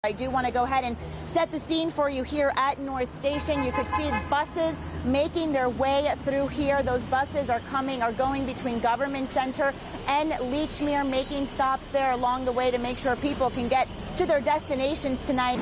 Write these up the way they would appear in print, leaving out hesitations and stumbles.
I do want to go ahead and set the scene for you here at North Station. You could see buses making their way through here. Those buses are going between Government Center and Leechmere, making stops there along the way to make sure people can get to their destinations tonight.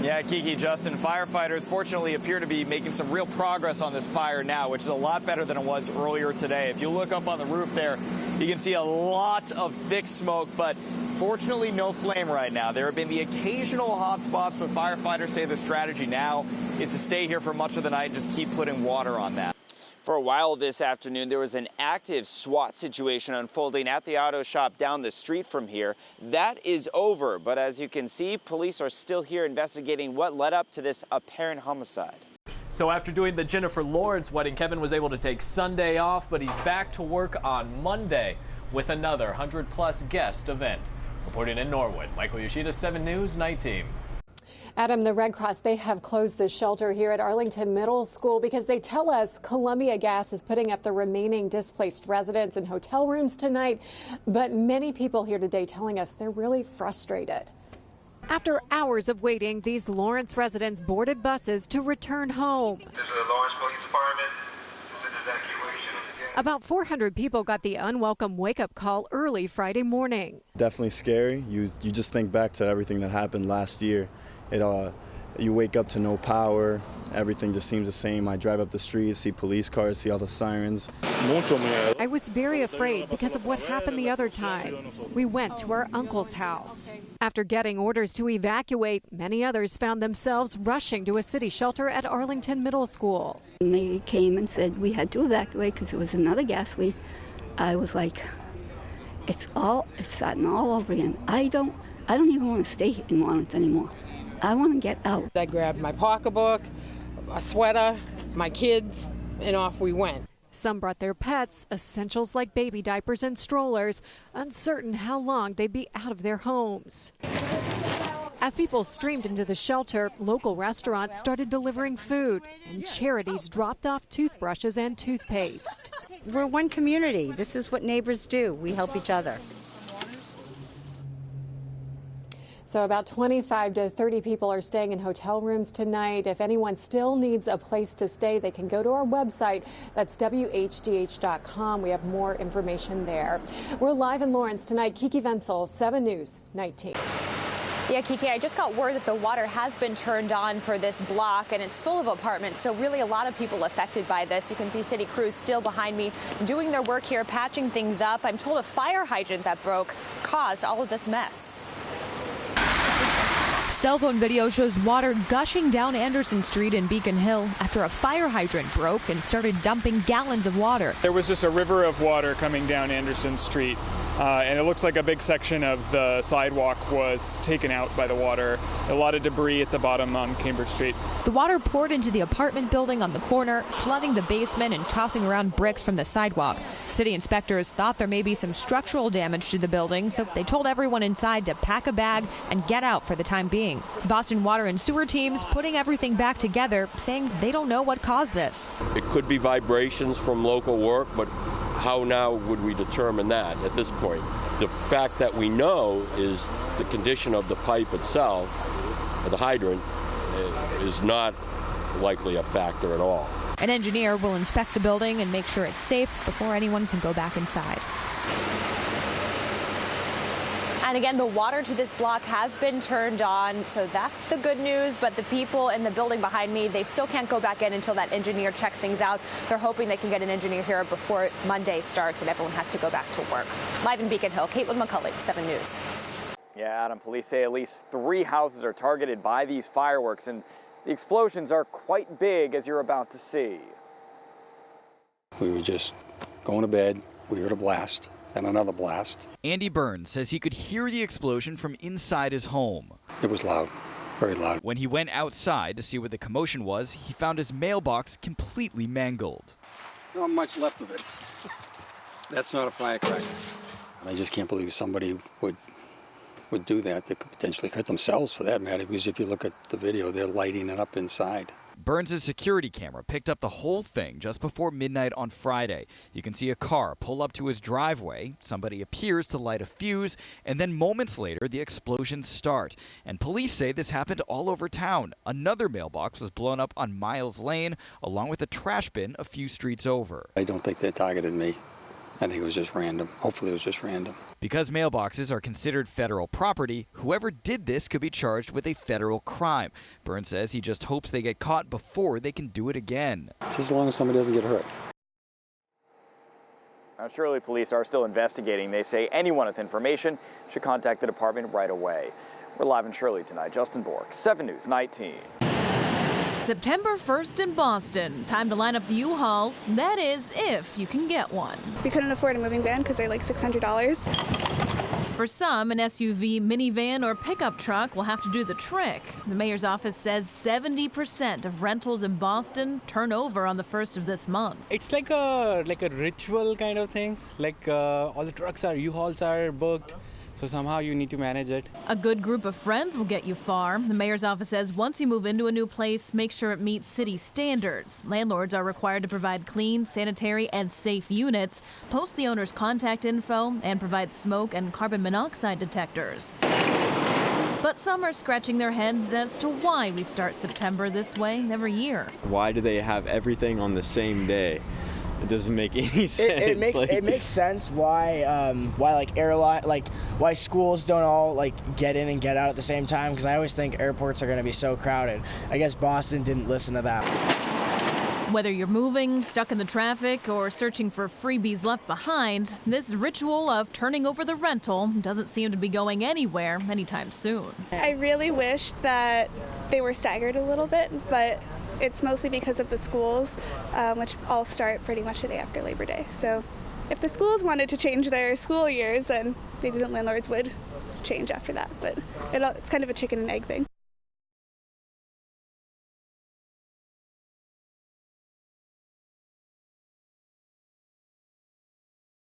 Yeah, Kiki, Justin, firefighters fortunately appear to be making some real progress on this fire now, which is a lot better than it was earlier today. If you look up on the roof there, you can see a lot of thick smoke, but fortunately no flame right now. There have been the occasional hot spots, but firefighters say the strategy now is to stay here for much of the night and just keep putting water on that. For a while this afternoon, there was an active SWAT situation unfolding at the auto shop down the street from here. That is over, but as you can see, police are still here investigating what led up to this apparent homicide. So after doing the Jennifer Lawrence wedding, Kevin was able to take Sunday off, but he's back to work on Monday with another 100-plus guest event. Reporting in Norwood, Michael Yoshida, 7 News Night Team. Adam, the Red Cross, they have closed the shelter here at Arlington Middle School because they tell us Columbia Gas is putting up the remaining displaced residents in hotel rooms tonight. But many people here today telling us they're really frustrated. After hours of waiting, these Lawrence residents boarded buses to return home. This is the Lawrence Police Department. This is an evacuation. About 400 people got the unwelcome wake-up call early Friday morning. Definitely scary. You just think back to everything that happened last year. You wake up to no power. Everything just seems the same. I drive up the street, see police cars, see all the sirens. I was very afraid because of what happened the other time. We went to our uncle's house. After getting orders to evacuate, many others found themselves rushing to a city shelter at Arlington Middle School. When they came and said we had to evacuate because it was another gas leak, I was like, it's starting all over again. I don't even want to stay in Lawrence anymore. I want to get out. I grabbed my pocketbook, a sweater, my kids, and off we went. Some brought their pets, essentials like baby diapers and strollers, uncertain how long they'd be out of their homes. As people streamed into the shelter, local restaurants started delivering food, and charities dropped off toothbrushes and toothpaste. We're one community. This is what neighbors do. We help each other. So about 25 to 30 people are staying in hotel rooms tonight. If anyone still needs a place to stay, they can go to our website. That's WHDH.com. We have more information there. We're live in Lawrence tonight. Kiki Venzel, 7 News, Night Team. Yeah, Kiki, I just got word that the water has been turned on for this block, and it's full of apartments, so really a lot of people affected by this. You can see city crews still behind me doing their work here, patching things up. I'm told a fire hydrant that broke caused all of this mess. Cell phone video shows water gushing down Anderson Street in Beacon Hill after a fire hydrant broke and started dumping gallons of water. There was just a river of water coming down Anderson Street, and it looks like a big section of the sidewalk was taken out by the water. A lot of debris at the bottom on Cambridge Street. The water poured into the apartment building on the corner, flooding the basement and tossing around bricks from the sidewalk. City inspectors thought there may be some structural damage to the building, so they told everyone inside to pack a bag and get out for the time being. Boston Water and Sewer teams putting everything back together, saying they don't know what caused this. It could be vibrations from local work, but how now would we determine that at this point? The fact that we know is the condition of the pipe itself, the hydrant, is not likely a factor at all. An engineer will inspect the building and make sure it's safe before anyone can go back inside. And again, the water to this block has been turned on, so that's the good news. But the people in the building behind me, they still can't go back in until that engineer checks things out. They're hoping they can get an engineer here before Monday starts and everyone has to go back to work. Live in Beacon Hill, Caitlin McCulley, 7 News. Yeah, Adam, police say at least 3 houses are targeted by these fireworks, and the explosions are quite big, as you're about to see. We were just going to bed. We heard a blast. And another blast. Andy Burns says he could hear the explosion from inside his home. It was loud, very loud. When he went outside to see where the commotion was, he found his mailbox completely mangled. Not much left of it. That's not a firecracker. I just can't believe somebody would do that. They could potentially hurt themselves for that matter, because if you look at the video, they're lighting it up inside. Burns' security camera picked up the whole thing just before midnight on Friday. You can see a car pull up to his driveway, somebody appears to light a fuse, and then moments later the explosions start. And police say this happened all over town. Another mailbox was blown up on Miles Lane, along with a trash bin a few streets over. I don't think they targeted me. I think it was just random. Hopefully it was just random. Because mailboxes are considered federal property, whoever did this could be charged with a federal crime. Burns says he just hopes they get caught before they can do it again. Just as long as somebody doesn't get hurt. Now, Shirley police are still investigating. They say anyone with information should contact the department right away. We're live in Shirley tonight. Justin Bork, 7 News 19. September 1st in Boston. Time to line up the U-Hauls. That is, if you can get one. We couldn't afford a moving van because they're like $600. For some, an SUV, minivan, or pickup truck will have to do the trick. The mayor's office says 70% of rentals in Boston turn over on the 1st of this month. It's like a ritual kind of things. Like all the trucks U-Hauls are booked. So somehow you need to manage it. A good group of friends will get you far. The mayor's office says once you move into a new place, make sure it meets city standards. Landlords are required to provide clean, sanitary, and safe units, post the owner's contact info, and provide smoke and carbon monoxide detectors. But some are scratching their heads as to why we start September this way every year. Why do they have everything on the same day? It doesn't make any sense. It makes sense why why schools don't all get in and get out at the same time, because I always think airports are going to be so crowded. I guess Boston didn't listen to that. Whether you're moving, stuck in the traffic, or searching for freebies left behind, this ritual of turning over the rental doesn't seem to be going anywhere anytime soon. I really wish that they were staggered a little bit, but it's mostly because of the schools, which all start pretty much the day after Labor Day. So if the schools wanted to change their school years, then maybe the landlords would change after that. But it's kind of a chicken and egg thing.